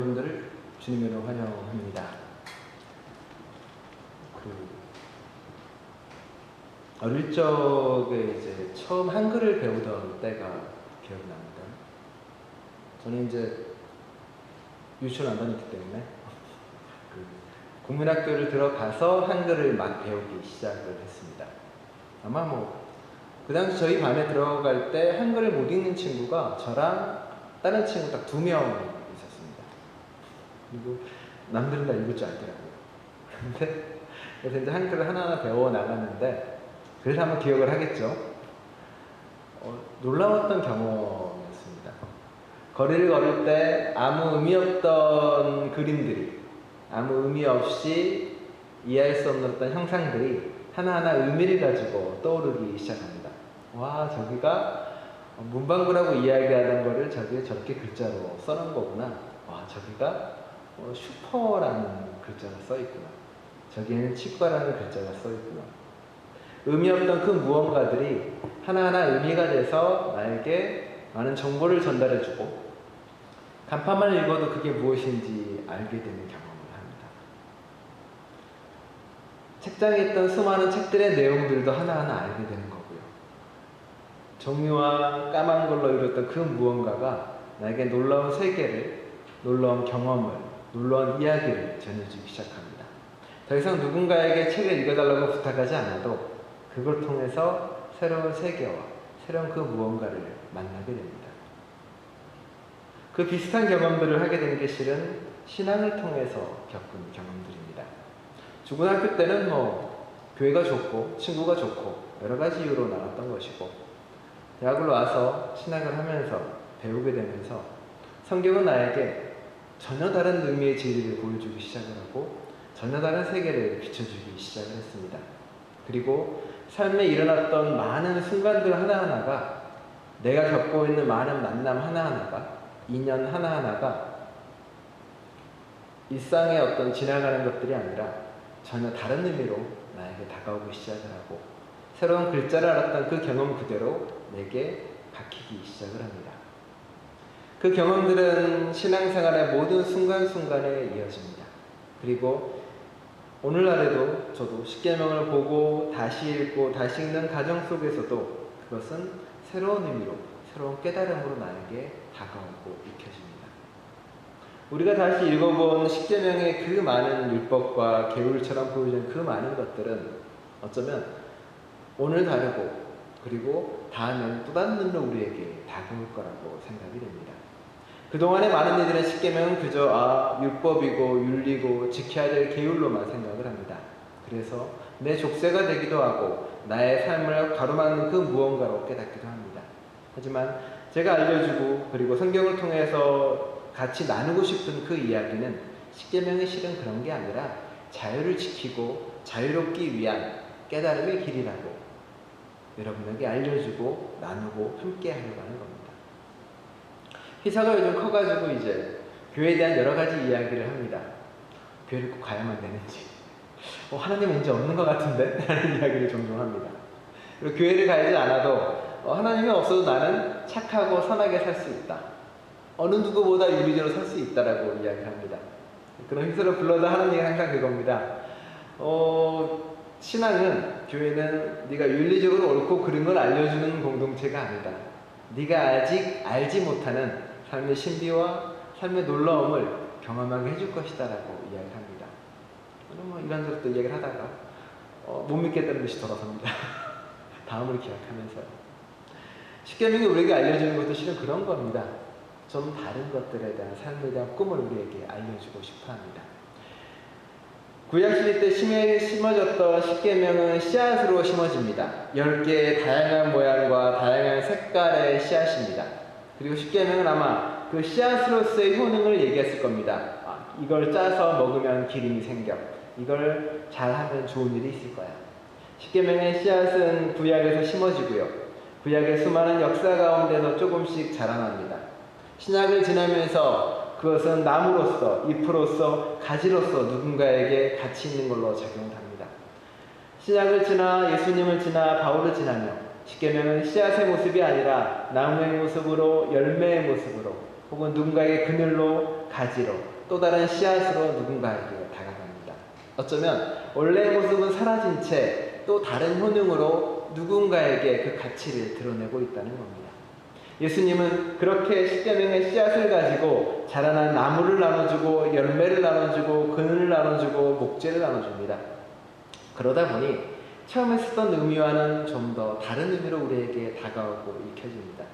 여러분들을 주님으로 환영합니다. 어릴 적에 이제 처음 한글을 배우던 때가 기억납니다. 저는 이제 유치원 안 다녔기 때문에 국민학교를 들어가서 한글을 막 배우기 시작을 했습니다. 아마 그 당시 저희 반에 들어갈 때 한글을 못 읽는 친구가 저랑 다른 친구 딱 2명 있었습니다. 그리고 남들은 다 읽을 줄 알더라고요. 그래서 이제 한글을 하나하나 배워 나갔는데, 그래서 한번 기억을 하겠죠. 놀라웠던 경험이었습니다. 거리를 걸을 때 아무 의미 없던 그림들이, 아무 의미 없이 이해할 수 없는 어떤 형상들이 하나하나 의미를 가지고 떠오르기 시작합니다. 와, 저기가 문방구라고 이야기하던 거를 저기에 저렇게 글자로 써놓은 거구나. 와, 저기가 슈퍼라는 글자가 써있구나. 저기에는 치과라는 글자가 써있구나. 의미 없던 그 무언가들이 하나하나 의미가 돼서 나에게 많은 정보를 전달해주고, 간판만 읽어도 그게 무엇인지 알게 되는 경험을 합니다. 책장에 있던 수많은 책들의 내용들도 하나하나 알게 되는 거고요. 종이와 까만 걸로 이루었던 그 무언가가 나에게 놀라운 세계를, 놀라운 경험을, 놀라운 이야기를 전해주기 시작합니다. 더 이상 누군가에게 책을 읽어달라고 부탁하지 않아도 그걸 통해서 새로운 세계와 새로운 그 무언가를 만나게 됩니다. 그 비슷한 경험들을 하게 된 게 실은 신앙을 통해서 겪은 경험들입니다. 중고등학교 때는 교회가 좋고 친구가 좋고 여러 가지 이유로 나갔던 것이고, 대학을 와서 신학을 하면서 배우게 되면서 성경은 나에게 전혀 다른 의미의 진리를 보여주기 시작을 하고 전혀 다른 세계를 비춰주기 시작을 했습니다. 그리고 삶에 일어났던 많은 순간들 하나하나가, 내가 겪고 있는 많은 만남 하나하나가, 인연 하나하나가 일상의 어떤 지나가는 것들이 아니라 전혀 다른 의미로 나에게 다가오기 시작을 하고, 새로운 글자를 알았던 그 경험 그대로 내게 박히기 시작을 합니다. 그 경험들은 신앙생활의 모든 순간순간에 이어집니다. 그리고 오늘날에도 저도 십계명을 보고 다시 읽고 다시 읽는 과정 속에서도 그것은 새로운 의미로, 새로운 깨달음으로 나에게 다가오고 익혀집니다. 우리가 다시 읽어본 십계명의 그 많은 율법과 계율처럼 보여지는 그 많은 것들은 어쩌면 오늘 다르고, 그리고 다음엔 또 다른 눈으로 우리에게 다가올 거라고 생각이 됩니다. 그동안의 많은 이들의 십계명은 그저 율법이고 윤리고 지켜야 될 계율로만 생각을 합니다. 그래서 내 족쇄가 되기도 하고 나의 삶을 가로막는 그 무언가로 깨닫기도 합니다. 하지만 제가 알려주고, 그리고 성경을 통해서 같이 나누고 싶은 그 이야기는 십계명이 실은 그런 게 아니라 자유를 지키고 자유롭기 위한 깨달음의 길이라고 여러분에게 알려주고 나누고 함께 하려고 하는 겁니다. 희사가 요즘 커가지고 이제 교회에 대한 여러 가지 이야기를 합니다. 교회를 꼭 가야만 되는지, 하나님 문제 없는 것 같은데? 라는 이야기를 종종 합니다. 그리고 교회를 가지 않아도 하나님이 없어도 나는 착하고 선하게 살 수 있다, 어느 누구보다 윤리적으로 살 수 있다라고 이야기를 합니다. 그런 희사를 불러도 하는 얘기가 항상 그겁니다. 신앙은, 교회는 네가 윤리적으로 옳고 그른 걸 알려주는 공동체가 아니다. 네가 아직 알지 못하는 삶의 신비와 삶의 놀라움을 경험하게 해줄 것이다 라고 이야기합니다. 저는 이런저런 또 이야기를 하다가 못 믿겠다는 듯이 돌아섭니다. 다음을 기약하면서요. 십계명이 우리에게 알려주는 것도 실은 그런 겁니다. 좀 다른 것들에 대한 삶에 대한 꿈을 우리에게 알려주고 싶어 합니다. 구약시대 때 심어졌던 십계명은 씨앗으로 심어집니다. 10개의 다양한 모양과 다양한 색깔의 씨앗입니다. 그리고 십계명은 아마 그 씨앗으로서의 효능을 얘기했을 겁니다. 이걸 짜서 먹으면 기름이 생겨, 이걸 잘하면 좋은 일이 있을 거야. 십계명의 씨앗은 구약에서 심어지고요, 구약의 수많은 역사 가운데서 조금씩 자라납니다. 신약을 지나면서 그것은 나무로서, 잎으로서, 가지로서 누군가에게 가치 있는 걸로 작용합니다. 신약을 지나 예수님을 지나 바울을 지나며 십계명은 씨앗의 모습이 아니라 나무의 모습으로, 열매의 모습으로, 혹은 누군가에게 그늘로, 가지로, 또 다른 씨앗으로 누군가에게 다가갑니다. 어쩌면 원래의 모습은 사라진 채 또 다른 효능으로 누군가에게 그 가치를 드러내고 있다는 겁니다. 예수님은 그렇게 십계명의 씨앗을 가지고 자라난 나무를 나눠주고 열매를 나눠주고 그늘을 나눠주고 목재를 나눠줍니다. 그러다 보니 처음에 쓰던 의미와는 좀 더 다른 의미로 우리에게 다가오고 익혀집니다.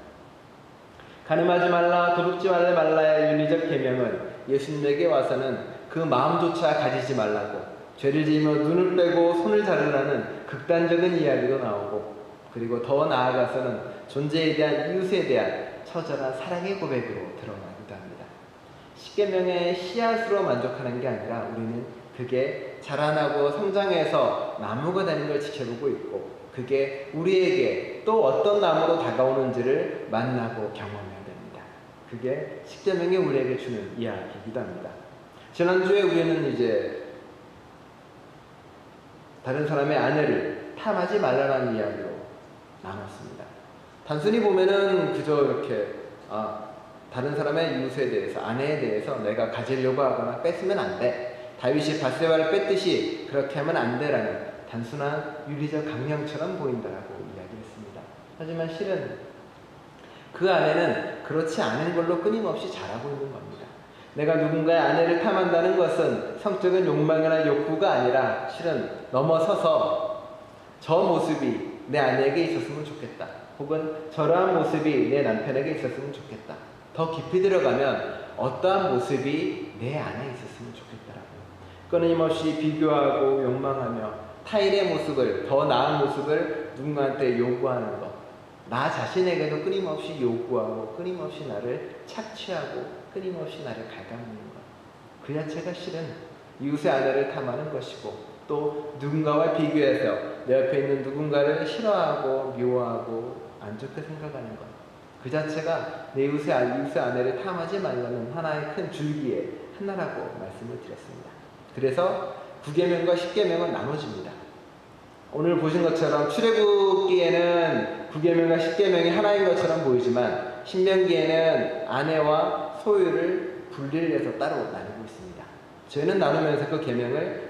간음하지 말라, 도둑질 말라의 윤리적 계명은 예수님에게 와서는 그 마음조차 가지지 말라고, 죄를 지으며 눈을 빼고 손을 자르라는 극단적인 이야기도 나오고, 그리고 더 나아가서는 존재에 대한 이웃에 대한 처절한 사랑의 고백으로 드러나기도 합니다. 십계명의 씨앗으로 만족하는 게 아니라 우리는 그게 자라나고 성장해서 나무가 되는 걸 지켜보고 있고, 그게 우리에게 또 어떤 나무로 다가오는지를 만나고 경험해야 됩니다. 그게 십계명이 우리에게 주는 이야기이기도 합니다. 지난주에 우리는 이제 다른 사람의 아내를 탐하지 말라는 이야기로 나눴습니다. 단순히 보면은 그저 이렇게 다른 사람의 이웃에 대해서, 아내에 대해서 내가 가지려고 하거나 뺏으면 안 돼, 다윗이 밧세바를 뺐듯이 그렇게 하면 안 돼라는 단순한 윤리적 강령처럼 보인다라고 이야기했습니다. 하지만 실은 그 안에는 그렇지 않은 걸로 끊임없이 자라고 있는 겁니다. 내가 누군가의 아내를 탐한다는 것은 성적인 욕망이나 욕구가 아니라 실은 넘어서서 저 모습이 내 아내에게 있었으면 좋겠다, 혹은 저러한 모습이 내 남편에게 있었으면 좋겠다, 더 깊이 들어가면 어떠한 모습이 내 안에 있었으면 좋겠다라고 끊임없이 비교하고 욕망하며 타인의 모습을, 더 나은 모습을 누군가한테 요구하는 것, 나 자신에게도 끊임없이 요구하고 끊임없이 나를 착취하고 끊임없이 나를 갉아먹는 것, 그 자체가 실은 이웃의 아내를 탐하는 것이고, 또 누군가와 비교해서 내 옆에 있는 누군가를 싫어하고 미워하고 안 좋게 생각하는 것, 그 자체가 내 이웃의 아내를 탐하지 말라는 하나의 큰 줄기의 하나라고 말씀을 드렸습니다. 그래서 9계명과 10계명은 나눠집니다. 오늘 보신 것처럼 출애굽기에는 9계명과 10계명이 하나인 것처럼 보이지만 신명기에는 아내와 소유를 분리를 해서 따로 나누고 있습니다. 저희는 나누면서 그 계명을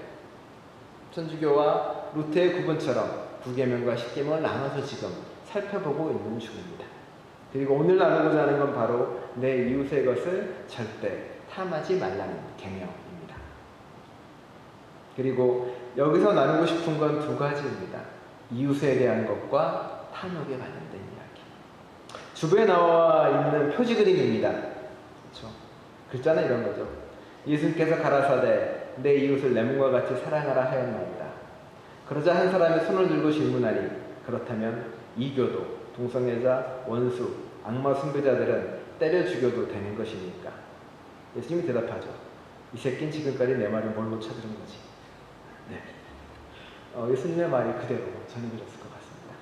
천주교와 루테의 구분처럼 9계명과 10계명을 나눠서 지금 살펴보고 있는 중입니다. 그리고 오늘 나누고자 하는 건 바로 내 이웃의 것을 절대 탐하지 말라는 계명입니다. 그리고 여기서 나누고 싶은 건 두 가지입니다. 이웃에 대한 것과 탐욕에 관련된 이야기. 주부에 나와 있는 표지 그림입니다. 그렇죠? 글자는 이런 거죠. 예수님께서 가라사대 내 이웃을 내 몸과 같이 사랑하라 하였나이다. 그러자 한 사람이 손을 들고 질문하니, 그렇다면 이교도, 동성애자, 원수, 악마 숭배자들은 때려 죽여도 되는 것입니까? 예수님이 대답하죠. 이 새끼는 지금까지 내 말을 뭘로 쳐들은 거지? 네. 예수님의 말이 그대로 전해드렸을 것 같습니다.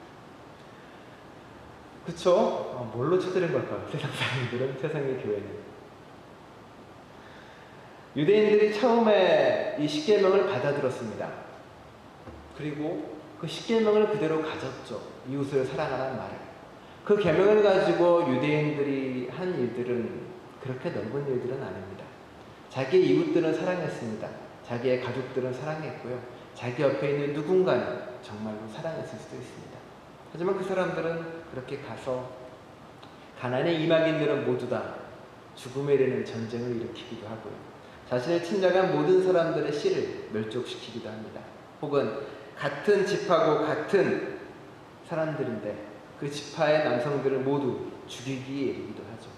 그쵸? 뭘로 쳐들은 걸까요? 세상 사람들은, 세상의 교회는. 유대인들이 처음에 이 십계명을 받아들였습니다. 그리고 그 십계명을 그대로 가졌죠. 이웃을 사랑하라는 말을. 그 계명을 가지고 유대인들이 한 일들은 그렇게 넓은 일들은 아닙니다. 자기의 이웃들은 사랑했습니다. 자기의 가족들은 사랑했고요. 자기 옆에 있는 누군가는 정말로 사랑했을 수도 있습니다. 하지만 그 사람들은 그렇게 가서 가나안의 이방인들은 모두 다 죽음에 이르는 전쟁을 일으키기도 하고요. 자신을 침략한 모든 사람들의 씨를 멸족시키기도 합니다. 혹은 같은 지파고 같은 사람들인데 그 지파의 남성들을 모두 죽이기에 이르기도 하죠.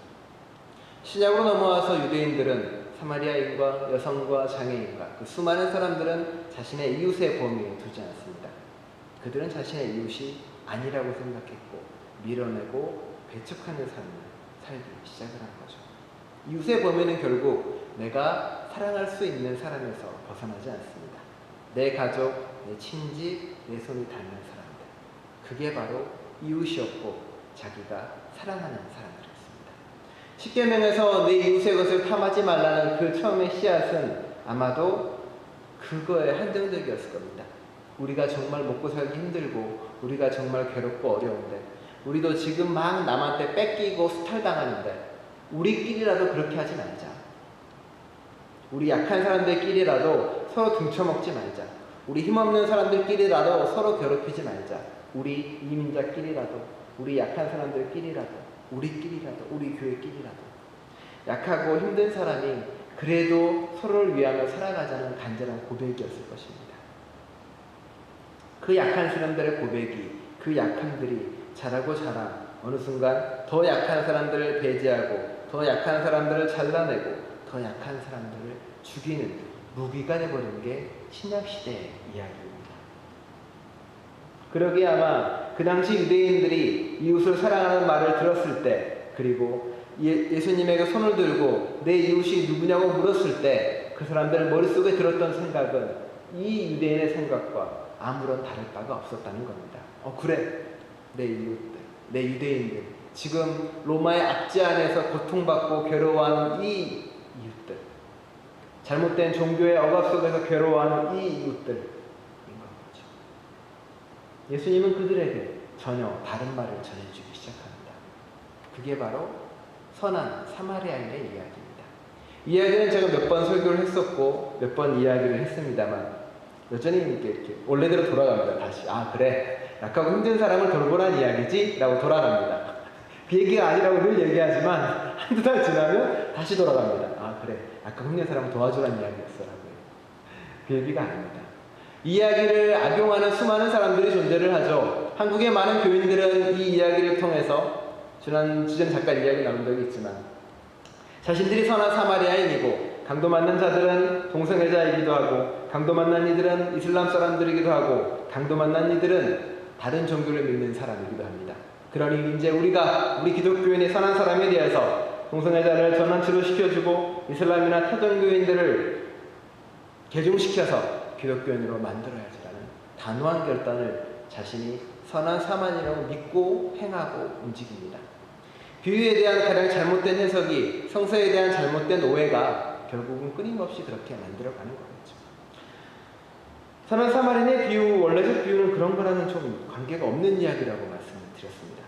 신약으로 넘어와서 유대인들은 사마리아인과 여성과 장애인과 그 수많은 사람들은 자신의 이웃의 범위에 두지 않습니다. 그들은 자신의 이웃이 아니라고 생각했고 밀어내고 배척하는 삶을 살기 시작을 한 거죠. 이웃의 범위는 결국 내가 사랑할 수 있는 사람에서 벗어나지 않습니다. 내 가족, 내 친지, 내 손이 닿는 사람들, 그게 바로 이웃이었고 자기가 사랑하는 사람들이었습니다. 십계명에서 내 이웃의 것을 탐하지 말라는 그 처음의 씨앗은 아마도 그거에 한정적이었을 겁니다. 우리가 정말 먹고 살기 힘들고 우리가 정말 괴롭고 어려운데, 우리도 지금 막 남한테 뺏기고 수탈당하는데 우리끼리라도 그렇게 하지 말자. 우리 약한 사람들끼리라도 서로 등쳐먹지 말자. 우리 힘없는 사람들끼리라도 서로 괴롭히지 말자. 우리 이민자끼리라도, 우리 약한 사람들끼리라도, 우리끼리라도, 우리 교회끼리라도. 약하고 힘든 사람이 그래도 서로를 위하며 살아가자는 간절한 고백이었을 것입니다. 그 약한 사람들의 고백이, 그 약함들이 자라고 자라 어느 순간 더 약한 사람들을 배제하고, 더 약한 사람들을 잘라내고, 더 약한 사람들을 죽이는 무기가 되어버린 게 신약시대의 이야기입니다. 그러기에 아마 그 당시 유대인들이 이웃을 사랑하는 말을 들었을 때, 그리고 예수님에게 손을 들고 내 이웃이 누구냐고 물었을 때 그 사람들 머릿속에 들었던 생각은 이 유대인의 생각과 아무런 다를 바가 없었다는 겁니다. 그래, 내 이웃들, 내 유대인들, 지금 로마의 압제 안에서 고통받고 괴로워하는 이 이웃들, 잘못된 종교의 억압 속에서 괴로워하는 이 이웃들인 거죠. 예수님은 그들에게 전혀 다른 말을 전해주기 시작합니다. 그게 바로 선한 사마리아인의 이야기입니다. 이야기는 제가 몇 번 설교를 했었고 몇 번 이야기를 했습니다만 여전히 이렇게 원래대로 돌아갑니다. 다시 그래, 약하고 힘든 사람을 돌보란 이야기지? 라고 돌아갑니다. 그 얘기가 아니라고 늘 얘기하지만 한두 달 지나면 다시 돌아갑니다. 그래, 약하고 힘든 사람을 도와주란 이야기였어 라고요. 그 얘기가 아닙니다. 이 이야기를 악용하는 수많은 사람들이 존재를 하죠. 한국의 많은 교인들은 이 이야기를 통해서, 지난 잠깐 이야기 나눈 적이 있지만, 자신들이 선한 사마리아인이고 강도 맞는 자들은 동성애자이기도 하고, 강도 만난 이들은 이슬람 사람들이기도 하고, 강도 만난 이들은 다른 종교를 믿는 사람이기도 합니다. 그러니 이제 우리 기독교인이 선한 사람에 대해서 동성애자를 전환치료 시켜주고 이슬람이나 타종교인들을 개종시켜서 기독교인으로 만들어야지라는 단호한 결단을 자신이 선한 사만이라고 믿고 행하고 움직입니다. 비유에 대한 가장 잘못된 해석이 성서에 대한 잘못된 오해가 결국은 끊임없이 그렇게 만들어가는 거겠죠. 선한 사마리아의 비유, 원래적 비유는 그런 거랑은 좀 관계가 없는 이야기라고 말씀을 드렸습니다.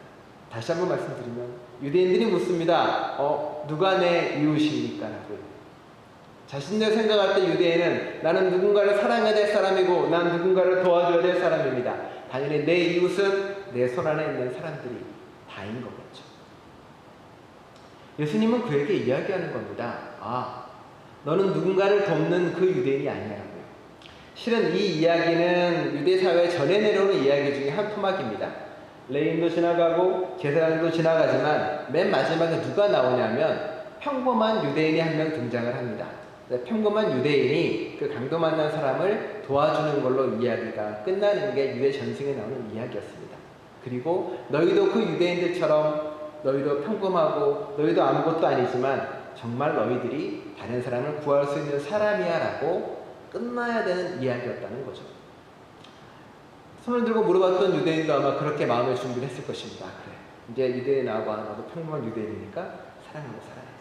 다시 한번 말씀드리면 유대인들이 묻습니다. 누가 내 이웃입니까? 라고요. 자신들 생각할 때 유대인은 나는 누군가를 사랑해야 될 사람이고 난 누군가를 도와줘야 될 사람입니다. 당연히 내 이웃은 내 손 안에 있는 사람들이 다인 거겠죠. 예수님은 그에게 이야기하는 겁니다. 너는 누군가를 돕는 그 유대인이 아니라고요. 실은 이 이야기는 유대사회 전에 내려오는 이야기 중에 한 토막입니다. 레인도 지나가고 제사장도 지나가지만 맨 마지막에 누가 나오냐면 평범한 유대인이 한 명 등장을 합니다. 평범한 유대인이 그 강도 만난 사람을 도와주는 걸로 이야기가 끝나는 게 유대 전승에 나오는 이야기였습니다. 그리고 너희도 그 유대인들처럼 너희도 평범하고 너희도 아무것도 아니지만 정말 너희들이 다른 사람을 구할 수 있는 사람이야 라고 끝나야 되는 이야기였다는 거죠. 손을 들고 물어봤던 유대인도 아마 그렇게 마음의 준비를 했을 것입니다. 그래, 이제 유대인 나도 평범한 유대인이니까 사랑하고 살아야지.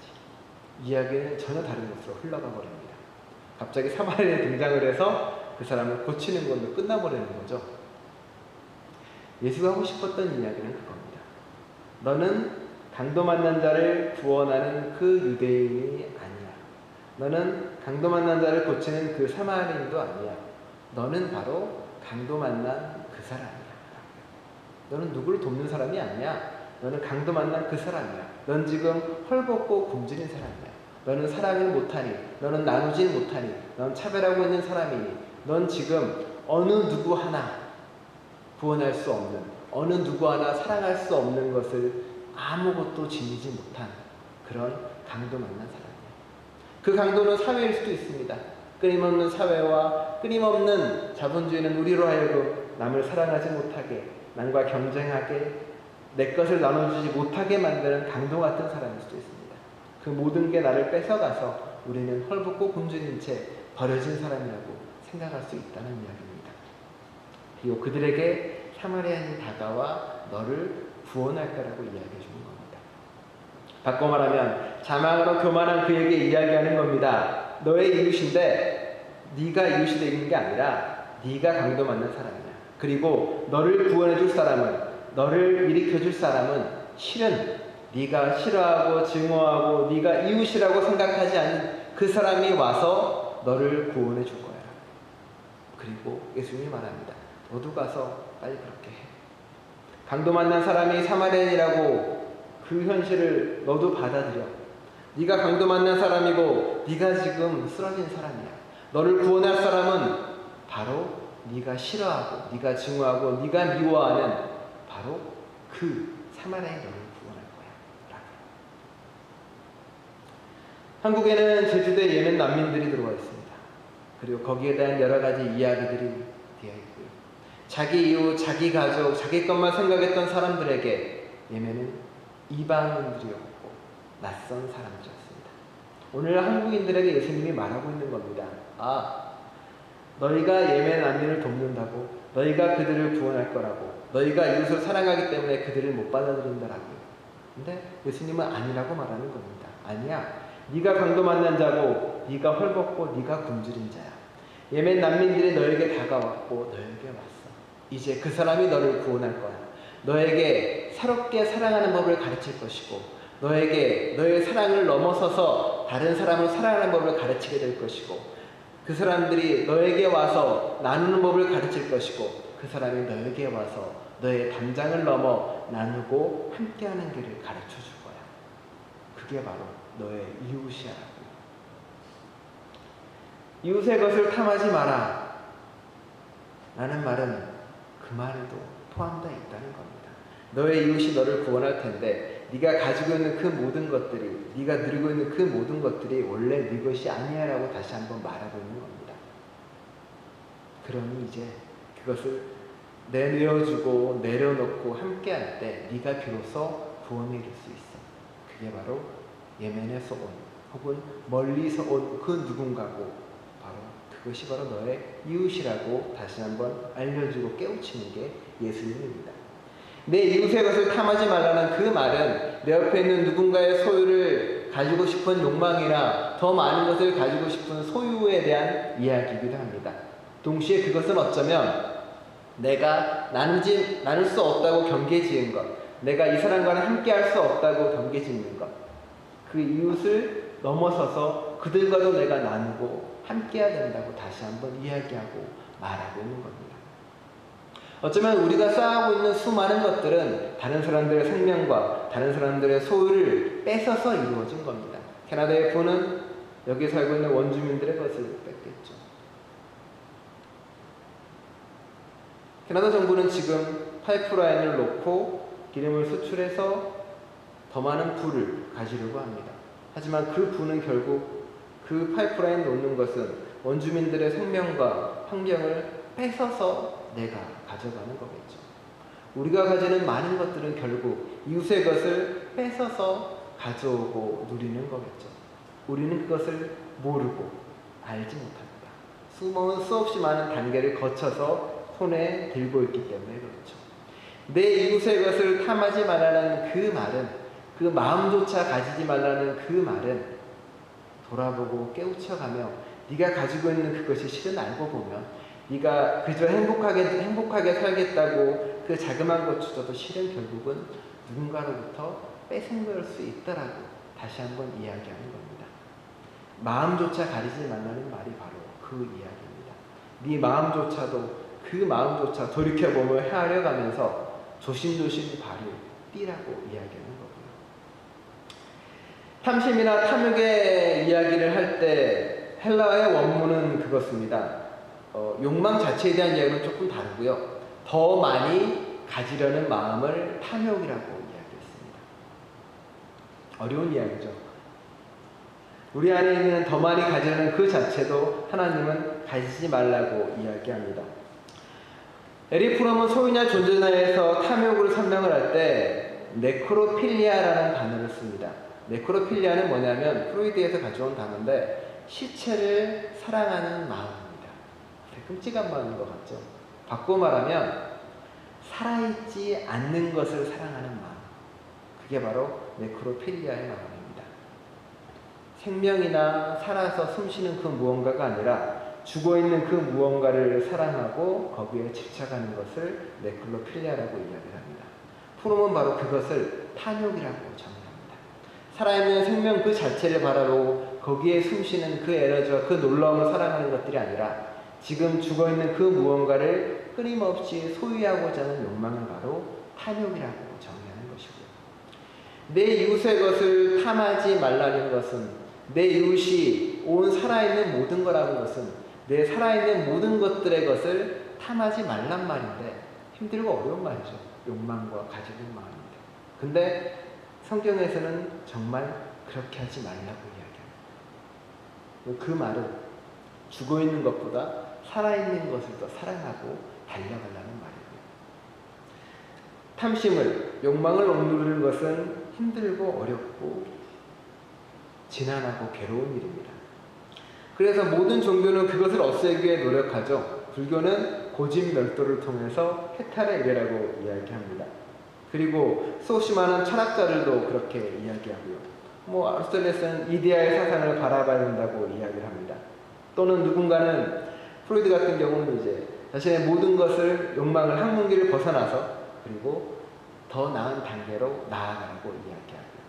이야기는 전혀 다른 곳으로 흘러가 버립니다. 갑자기 사마리아에 등장을 해서 그 사람을 고치는 걸로 끝나버리는 거죠. 예수가 하고 싶었던 이야기는 그겁니다. 너는 강도 만난 자를 구원하는 그 유대인이 아니야. 너는 강도 만난 자를 고치는 그 사마리아인도 아니야. 너는 바로 강도 만난 그 사람이야. 너는 누구를 돕는 사람이 아니야. 너는 강도 만난 그 사람이야. 넌 지금 헐벗고 굶주린 사람이야. 너는 사랑을 못하니, 너는 나누진 못하니, 넌 차별하고 있는 사람이니, 넌 지금 어느 누구 하나 구원할 수 없는, 어느 누구 하나 사랑할 수 없는 것을 아무것도 지니지 못한 그런 강도 만난 사람이에요. 그 강도는 사회일 수도 있습니다. 끊임없는 사회와 끊임없는 자본주의는 우리로 하여금 남을 사랑하지 못하게, 남과 경쟁하게, 내 것을 나눠주지 못하게 만드는 강도 같은 사람일 수도 있습니다. 그 모든 게 나를 뺏어가서 우리는 헐벗고 굶주린 채 버려진 사람이라고 생각할 수 있다는 이야기입니다. 그리고 그들에게 사마리아인이 다가와 너를 구원할 거라고 이야기해 주는 겁니다. 바꿔 말하면 자망으로 교만한 그에게 이야기하는 겁니다. 너의 이웃인데 네가 이웃이 되는 게 아니라 네가 강도 맞는 사람이야. 그리고 너를 구원해 줄 사람은, 너를 일으켜 줄 사람은 실은 네가 싫어하고 증오하고 네가 이웃이라고 생각하지 않는 그 사람이 와서 너를 구원해 줄 거야. 그리고 예수님이 말합니다. 너도 가서 빨리 그렇게 해. 강도 만난 사람이 사마리아인이라고 그 현실을 너도 받아들여. 네가 강도 만난 사람이고 네가 지금 쓰러진 사람이야. 너를 구원할 사람은 바로 네가 싫어하고 네가 증오하고 네가 미워하는 바로 그 사마리아인 너를 구원할 거야. 라고. 한국에는 제주도에 예멘 난민들이 들어와 있습니다. 그리고 거기에 대한 여러 가지 이야기들이 되어 있고요. 자기 이웃, 자기 가족, 자기 것만 생각했던 사람들에게 예멘은 이방인들이었고 낯선 사람들이었습니다. 오늘 한국인들에게 예수님이 말하고 있는 겁니다. 너희가 예멘 난민을 돕는다고, 너희가 그들을 구원할 거라고, 너희가 이웃을 사랑하기 때문에 그들을 못 받아들인다라고요. 근데 예수님은 아니라고 말하는 겁니다. 아니야. 네가 강도 만난 자고, 네가 헐벗고, 네가 굶주린 자야. 예멘 난민들이 너에게 다가왔고 너에게 왔어. 이제 그 사람이 너를 구원할 거야. 너에게 새롭게 사랑하는 법을 가르칠 것이고, 너에게 너의 사랑을 넘어서서 다른 사람을 사랑하는 법을 가르치게 될 것이고, 그 사람들이 너에게 와서 나누는 법을 가르칠 것이고, 그 사람이 너에게 와서 너의 담장을 넘어 나누고 함께하는 길을 가르쳐 줄 거야. 그게 바로 너의 이웃이야라고. 이웃의 것을 탐하지 마라 라는 말은 그 말에도 포함되어 있다는 겁니다. 너의 이웃이 너를 구원할 텐데 네가 가지고 있는 그 모든 것들이, 네가 누리고 있는 그 모든 것들이 원래 네 것이 아니야 라고 다시 한번 말하고 있는 겁니다. 그러니 이제 그것을 내려주고 내려놓고 함께할 때 네가 비로소 구원에 이를 수 있어. 그게 바로 예멘에서 온 혹은 멀리서 온 그 누군가고, 바로 그것이 바로 너의 이웃이라고 다시 한번 알려주고 깨우치는 게 예수님입니다. 내 이웃의 것을 탐하지 말라는 그 말은 내 옆에 있는 누군가의 소유를 가지고 싶은 욕망이나 더 많은 것을 가지고 싶은 소유에 대한 이야기이기도 합니다. 동시에 그것은 어쩌면 내가 나눌 수 없다고 경계지은 것, 내가 이 사람과는 함께할 수 없다고 경계짓는 것, 그 이웃을 넘어서서 그들과도 내가 나누고 함께해야 된다고 다시 한번 이야기하고 말하고 있는 겁니다. 어쩌면 우리가 쌓아오고 있는 수많은 것들은 다른 사람들의 생명과 다른 사람들의 소유를 뺏어서 이루어진 겁니다. 캐나다의 부는 여기 살고 있는 원주민들의 것을 뺏겠죠. 캐나다 정부는 지금 파이프라인을 놓고 기름을 수출해서 더 많은 부를 가지려고 합니다. 하지만 그 부는 결국 그 파이프라인 놓는 것은 원주민들의 생명과 환경을 뺏어서 내가 가져가는 거겠죠. 우리가 가지는 많은 것들은 결국 이웃의 것을 뺏어서 가져오고 누리는 거겠죠. 우리는 그것을 모르고 알지 못합니다. 수없이 많은 단계를 거쳐서 손에 들고 있기 때문에 그렇죠. 내 이웃의 것을 탐하지 말라는 그 말은, 그 마음조차 가지지 말라는 그 말은 돌아보고 깨우쳐가며 네가 가지고 있는 그것이 실은 알고 보면 네가 그저 행복하게 살겠다고 그 자그마한 것조차도 실은 결국은 누군가로부터 뺏은 걸 수 있다라고 다시 한번 이야기하는 겁니다. 마음조차 가리지 말라는 말이 바로 그 이야기입니다. 네 마음조차도 그 마음조차 돌이켜보며 헤아려가면서 조심조심 발을 띄라고 이야기하는 거고요. 탐심이나 탐욕의 이야기를 할 때 헬라어의 원문은 그것입니다. 욕망 자체에 대한 이야기는 조금 다르고요. 더 많이 가지려는 마음을 탐욕이라고 이야기했습니다. 어려운 이야기죠. 우리 안에 있는 더 많이 가지려는 그 자체도 하나님은 가지지 말라고 이야기합니다. 에릭 프롬은 소유냐 존재냐에서 탐욕을 설명을 할 때 네크로필리아라는 단어를 씁니다. 네크로필리아는 뭐냐면 프로이드에서 가져온 단어인데 시체를 사랑하는 마음입니다. 끔찍한 마음인 것 같죠? 바꿔 말하면 살아있지 않는 것을 사랑하는 마음, 그게 바로 네크로필리아의 마음입니다. 생명이나 살아서 숨쉬는 그 무언가가 아니라 죽어있는 그 무언가를 사랑하고 거기에 집착하는 것을 네크로필리아라고 이야기를 합니다. 프롬은 바로 그것을 탐욕이라고 정의합니다. 살아있는 생명 그 자체를 바라보고 거기에 숨쉬는 그 에너지와 그 놀라움을 사랑하는 것들이 아니라 지금 죽어있는 그 무언가를 끊임없이 소유하고자 하는 욕망을 바로 탐욕이라고 정의하는 것이고요. 내 이웃의 것을 탐하지 말라는 것은 내 이웃이 온 살아있는 모든 거라는 것은 내 살아있는 모든 것들의 것을 탐하지 말란 말인데 힘들고 어려운 말이죠. 욕망과 가지고 있는 마음인데. 근데 성경에서는 정말 그렇게 하지 말라고 이야기합니다. 그 말은 죽어있는 것보다 살아있는 것을 더 사랑하고 달려가려는 말이고요. 탐심을, 욕망을 억누르는 것은 힘들고 어렵고 지난하고 괴로운 일입니다. 그래서 모든 종교는 그것을 없애기 위해 노력하죠. 불교는 고집멸도를 통해서 해탈의 일이라고 이야기합니다. 그리고 수없이 많은 철학자들도 그렇게 이야기하고요. 아리스토텔레스는 이데아의 사상을 바라봐야 된다고 이야기를 합니다. 또는 누군가는 프로이드 같은 경우는 이제 자신의 모든 것을 욕망을 항문기를 벗어나서 그리고 더 나은 단계로 나아가라고 이야기하고요.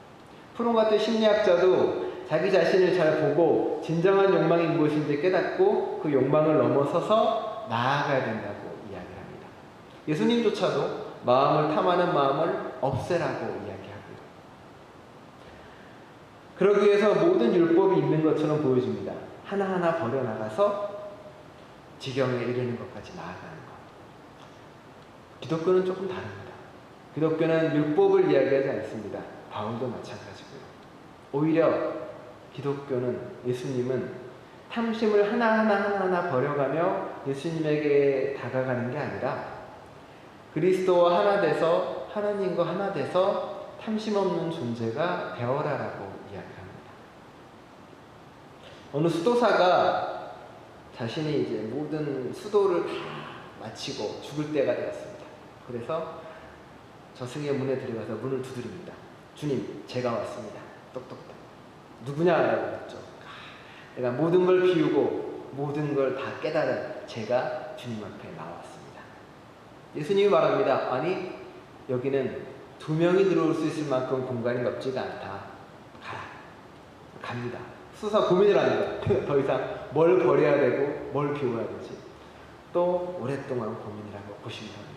프론 같은 심리학자도 자기 자신을 잘 보고 진정한 욕망이 무엇인지 깨닫고 그 욕망을 넘어서서 나아가야 된다고 이야기를 합니다. 예수님조차도 마음을 탐하는 마음을 없애라고 이야기하고요. 그러기 위해서 모든 율법이 있는 것처럼 보여집니다. 하나하나 버려나가서 지경에 이르는 것까지 나아가는 것. 기독교는 조금 다릅니다. 기독교는 율법을 이야기하지 않습니다. 바울도 마찬가지고요. 오히려 기독교는 예수님은 탐심을 하나하나 버려가며 예수님에게 다가가는 게 아니라 그리스도와 하나 돼서 하나님과 하나 돼서 탐심 없는 존재가 되어라라고 이야기합니다. 어느 수도사가 자신이 이제 모든 수도를 다 마치고 죽을 때가 되었습니다. 그래서 저승의 문에 들어가서 문을 두드립니다. 주님, 제가 왔습니다. 똑똑똑. 누구냐라고 했죠. 내가 모든 걸 비우고 모든 걸 다 깨달은 제가 주님 앞에 나왔습니다. 예수님이 말합니다. 아니, 여기는 2명이 들어올 수 있을 만큼 공간이 넓지가 않다. 가라. 갑니다. 수사 고민을 합니다. 더 이상 뭘 버려야 되고 뭘 비워야 되지. 또 오랫동안 고민을 하고 고심을 합니다.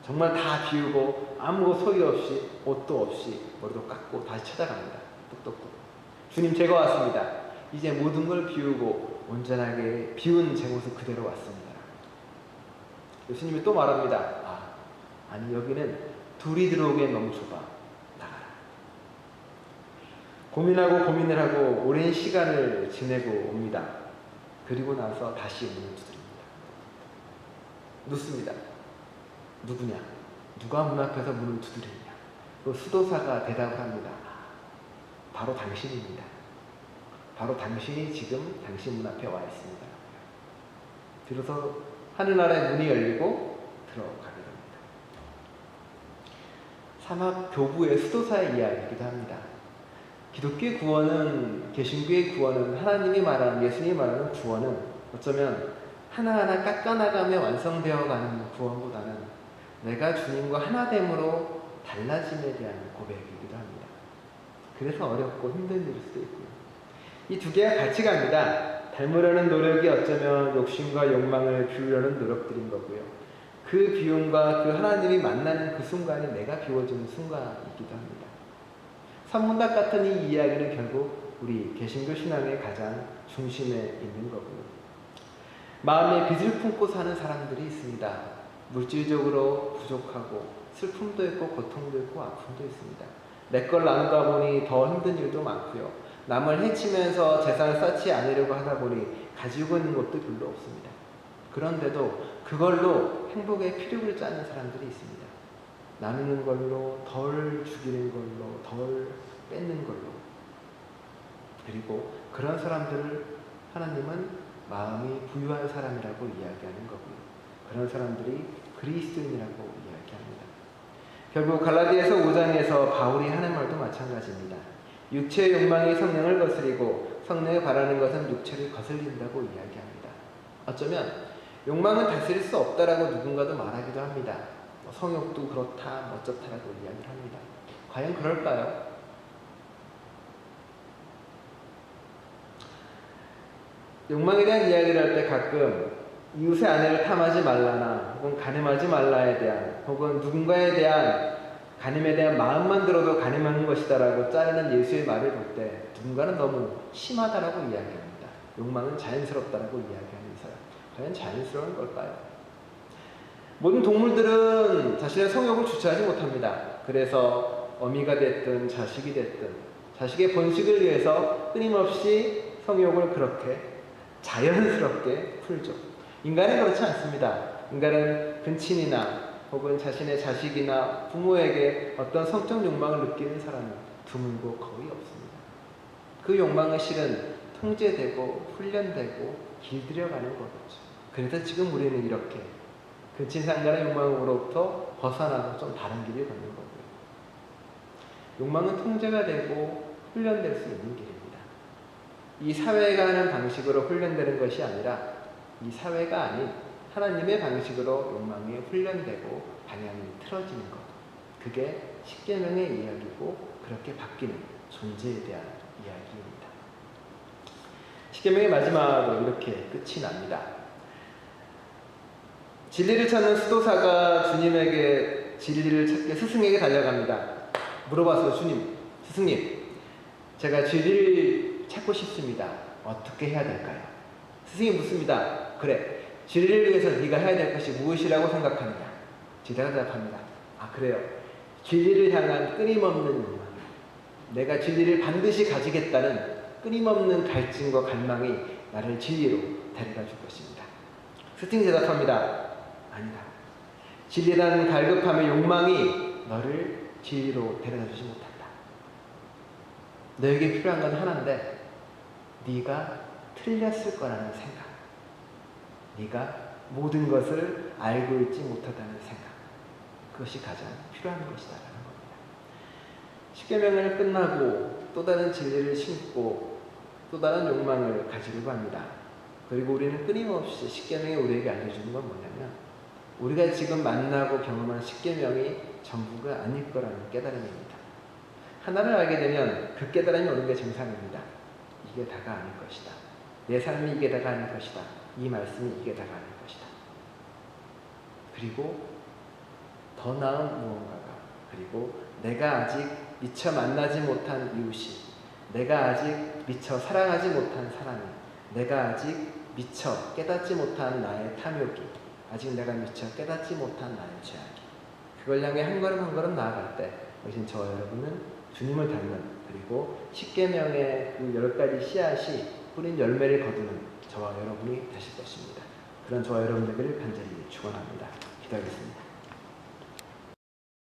정말 다 비우고 아무 소유 없이 옷도 없이 머리도 깎고 다시 찾아갑니다. 똑똑똑. 주님, 제가 왔습니다. 이제 모든 걸 비우고 온전하게 비운 제 모습 그대로 왔습니다. 예수님이 또 말합니다. 아니, 여기는 둘이 들어오기엔 너무 좁아. 나가라. 고민하고 고민을 하고 오랜 시간을 지내고 옵니다. 그리고 나서 다시 문을 두드립니다. 묻습니다. 누구냐? 누가 문 앞에서 문을 두드리냐? 그 수도사가 대답을 합니다. 바로 당신입니다. 바로 당신이 지금 당신 문 앞에 와 있습니다. 비로소 하늘나라의 문이 열리고 들어가게 됩니다. 사막 교부의 수도사의 이야기이기도 합니다. 기독교의 구원은, 개신교의 구원은, 하나님이 말하는, 예수님이 말하는 구원은 어쩌면 하나하나 깎아나가며 완성되어가는 구원보다는 내가 주님과 하나됨으로 달라짐에 대한 고백이기도 합니다. 그래서 어렵고 힘든 일일 수도 있고요. 이 두 개가 같이 갑니다. 닮으려는 노력이 어쩌면 욕심과 욕망을 비우려는 노력들인 거고요. 그 비움과 그 하나님이 만나는 그 순간이 내가 비워지는 순간이기도 합니다. 산문답 같은 이 이야기는 결국 우리 개신교 신앙의 가장 중심에 있는 거고요. 마음에 빚을 품고 사는 사람들이 있습니다. 물질적으로 부족하고 슬픔도 있고 고통도 있고 아픔도 있습니다. 내 걸 나누다 보니 더 힘든 일도 많고요. 남을 해치면서 재산을 쌓지 않으려고 하다 보니 가지고 있는 것도 별로 없습니다. 그런데도 그걸로 행복의 피력을 짜는 사람들이 있습니다. 나누는 걸로, 덜 죽이는 걸로, 덜 뺏는 걸로. 그리고 그런 사람들을 하나님은 마음이 부유한 사람이라고 이야기하는 거고요. 그런 사람들이 그리스도인이라고 이야기합니다. 결국 갈라디아서 5장에서 바울이 하는 말도 마찬가지입니다. 육체의 욕망이 성령을 거스리고 성령이 바라는 것은 육체를 거슬린다고 이야기합니다. 어쩌면 욕망은 다스릴 수 없다라고 누군가도 말하기도 합니다. 성욕도 그렇다, 어쩌다라고 이야기를 합니다. 과연 그럴까요? 욕망에 대한 이야기를 할 때 가끔 이웃의 아내를 탐하지 말라나 혹은 간음하지 말라에 대한 혹은 누군가에 대한 간음에 대한 마음만 들어도 간음하는 것이다라고 자르는 예수의 말을 볼 때 누군가는 너무 심하다라고 이야기합니다. 욕망은 자연스럽다라고 이야기하면서요. 과연 자연스러운 걸까요? 모든 동물들은 자신의 성욕을 주체하지 못합니다. 그래서 어미가 됐든 자식이 됐든 자식의 번식을 위해서 끊임없이 성욕을 그렇게 자연스럽게 풀죠. 인간은 그렇지 않습니다. 인간은 근친이나 혹은 자신의 자식이나 부모에게 어떤 성적 욕망을 느끼는 사람은 드물고 거의 없습니다. 그 욕망은 실은 통제되고 훈련되고 길들여가는 거겠죠. 그래서 지금 우리는 이렇게 근친상간의 욕망으로부터 벗어나서 좀 다른 길을 걷는 거고요. 욕망은 통제가 되고 훈련될 수 있는 길입니다. 이 사회가 하는 방식으로 훈련되는 것이 아니라 이 사회가 아닌 하나님의 방식으로 욕망이 훈련되고 방향이 틀어지는 것. 그게 십계명의 이야기고 그렇게 바뀌는 존재에 대한 이야기입니다. 십계명의 마지막으로 이렇게 끝이 납니다. 진리를 찾는 수도사가 주님에게 진리를 찾게 스승에게 달려갑니다. 물어봤어요. 주님, 스승님, 제가 진리를 찾고 싶습니다. 어떻게 해야 될까요? 스승이 묻습니다. 그래, 진리를 위해서 네가 해야 될 것이 무엇이라고 생각하느냐? 제자가 대답합니다. 아, 그래요. 진리를 향한 끊임없는 욕망, 내가 진리를 반드시 가지겠다는 끊임없는 갈증과 갈망이 나를 진리로 데려다 줄 것입니다. 스승이 대답합니다. 아니다. 진리라는 갈급함의 욕망이 너를 진리로 데려다 주지 못한다. 너에게 필요한 건 하나인데 네가 틀렸을 거라는 생각, 네가 모든 것을 알고 있지 못하다는 생각, 그것이 가장 필요한 것이다라는 겁니다. 십계명을 끝나고 또 다른 진리를 심고 또 다른 욕망을 가지려고 합니다. 그리고 우리는 끊임없이 십계명이 우리에게 알려주는 건 뭐냐면 우리가 지금 만나고 경험한 십계명이 전부가 아닐 거라는 깨달음입니다. 하나를 알게 되면 그 깨달음이 오는 게 정상입니다. 이게 다가 아닐 것이다. 내 삶이 이게 다가 아닐 것이다. 이 말씀이 이게 다가 아닐 것이다. 그리고 더 나은 무언가가, 그리고 내가 아직 미처 만나지 못한 이웃이, 내가 아직 미처 사랑하지 못한 사람이, 내가 아직 미처 깨닫지 못한 나의 탐욕이, 아직 내가 미처 깨닫지 못한 나의 죄악이, 그걸 향해 한 걸음 한 걸음 나아갈 때 당신 저와 여러분은 주님을 닮는, 그리고 십계명의 그 10가지 씨앗이 뿌린 열매를 거두는 저와 여러분이 되실 것입니다. 그런 저와 여러분 되기를 간절히 축원합니다. 기도하겠습니다.